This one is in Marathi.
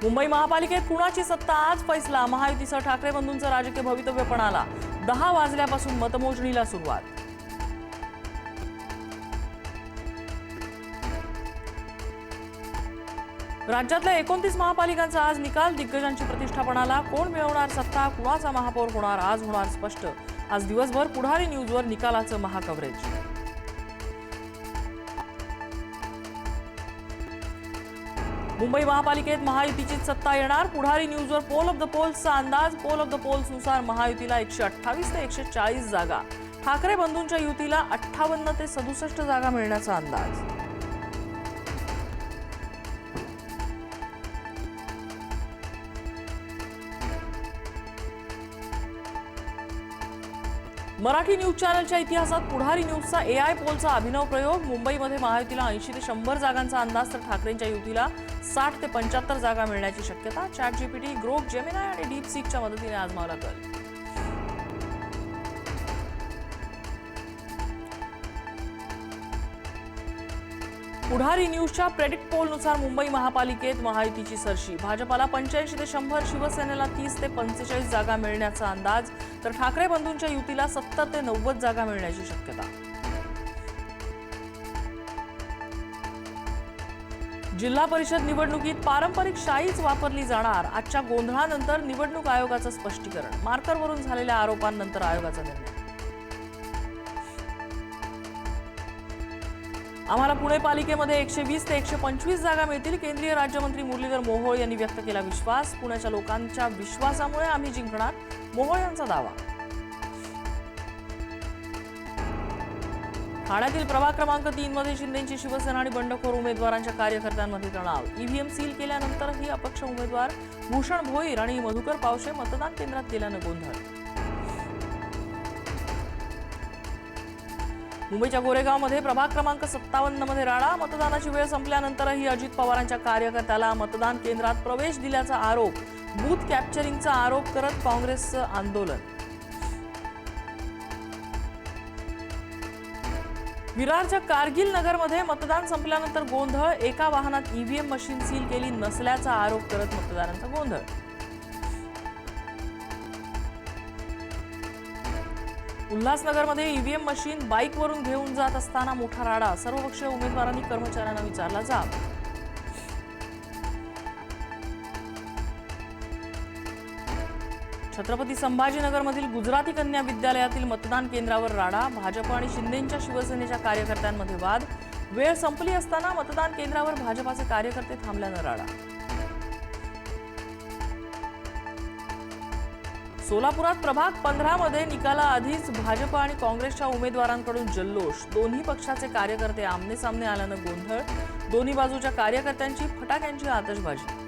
मुंबई महापालिकेत कुणाची सत्ता आज फैसला. महायुतीसह ठाकरे बंधूंचं राजकीय भवितव्य पणाला. 10 वाजल्यापासून मतमोजणीला सुरुवात. राज्यातल्या 29 महापालिकांचा आज निकाल. दिग्गजांची प्रतिष्ठा पणाला. कोण मिळवणार सत्ता, कुणाचा महापौर होणार, आज होणार स्पष्ट. आज दिवसभर पुढारी न्यूजवर निकालाचं महाकव्हरेज. मुंबई महापालिकेत महायुतीचीच सत्ता येणार. पुढारी न्यूजवर पोल ऑफ द पोल्सचा अंदाज. पोल ऑफ द पोल्सनुसार महायुतीला 128 ते 140 जागा, ठाकरे बंधूंच्या युतीला 58 ते 67 जागा मिळण्याचा अंदाज. मराठी न्यूज चॅनलच्या इतिहासात पुढारी न्यूजचा AI पोलचा अभिनव प्रयोग. मुंबईमध्ये महायुतीला 80 ते 100 जागांचा अंदाज, तर ठाकरेंच्या युतीला 60 ते 75 जागा मिळण्याची शक्यता. ChatGPT, ग्रोक, जेमिनाय आणि डीपसीकच्या मदतीने आजमावला कल. पुढारी न्यूजच्या प्रेडिक्ट पोलनुसार मुंबई महापालिकेत महायुतीची सरशी. भाजपाला 85 ते 100, शिवसेनेला 30 ते 45 जागा मिळण्याचा अंदाज, तर ठाकरे बंधूंच्या युतीला 70 ते 90 जागा मिळण्याची शक्यता. जिल्हा परिषद निवडणुकीत पारंपरिक शाईच वापरली जाणार. आजच्या गोंधळानंतर निवडणूक आयोगाचं स्पष्टीकरण. मार्करवरून झालेल्या आरोपांनंतर आयोगाचा निर्णय. आम्हाला पुणे पालिकेमध्ये 120 ते 125 जागा मिळतील. केंद्रीय राज्यमंत्री मुरलीधर मोहोळ यांनी व्यक्त केला विश्वास. पुण्याच्या लोकांच्या विश्वासामुळे आम्ही जिंकणार, मोहोळ यांचा दावा. ठाण्यातील प्रभाग क्रमांक 3 मध्ये शिंदेची शिवसेना आणि बंडखोर उमेदवारांच्या कार्यकर्त्यांमध्ये तणाव. ईव्हीएम सील केल्यानंतरही अपक्ष उमेदवार भूषण भोईर आणि मधुकर पावशे मतदान केंद्रात गेल्यानं गोंधळ. मुंबईच्या गोरेगावमध्ये प्रभाग क्रमांक 57 मध्ये राडा. मतदानाची वेळ संपल्यानंतरही अजित पवारांच्या कार्यकर्त्याला मतदान केंद्रात प्रवेश दिल्याचा आरोप. बूथ कॅप्चरिंगचा आरोप करत काँग्रेसचं आंदोलन. विरारच्या कारगिल नगरमध्ये मतदान संपल्यानंतर गोंधळ. एका वाहनात ईव्हीएम मशीन सील केली नसल्याचा आरोप करत मतदारांचा गोंधळ. उल्हासनगरमध्ये ईव्हीएम मशीन बाईकवरून घेऊन जात असताना मोठा राडा. सर्वपक्षीय उमेदवारांनी कर्मचाऱ्यांना विचारला जाब. छत्रपती संभाजीनगरमधील गुजराती कन्या विद्यालयातील मतदान केंद्रावर राडा. भाजप आणि शिंदेच्या शिवसेनेच्या कार्यकर्त्यांमध्ये वाद. वेळ संपली असताना मतदान केंद्रावर भाजपाचे कार्यकर्ते थांबल्यानं राडा. सोलापुरात प्रभाग 15 मध्ये निकालाआधीच भाजप आणि काँग्रेसच्या उमेदवारांकडून जल्लोष. दोन्ही पक्षाचे कार्यकर्ते आमने सामने आल्यानं गोंधळ. दोन्ही बाजूच्या कार्यकर्त्यांची फटाक्यांची आतषबाजी.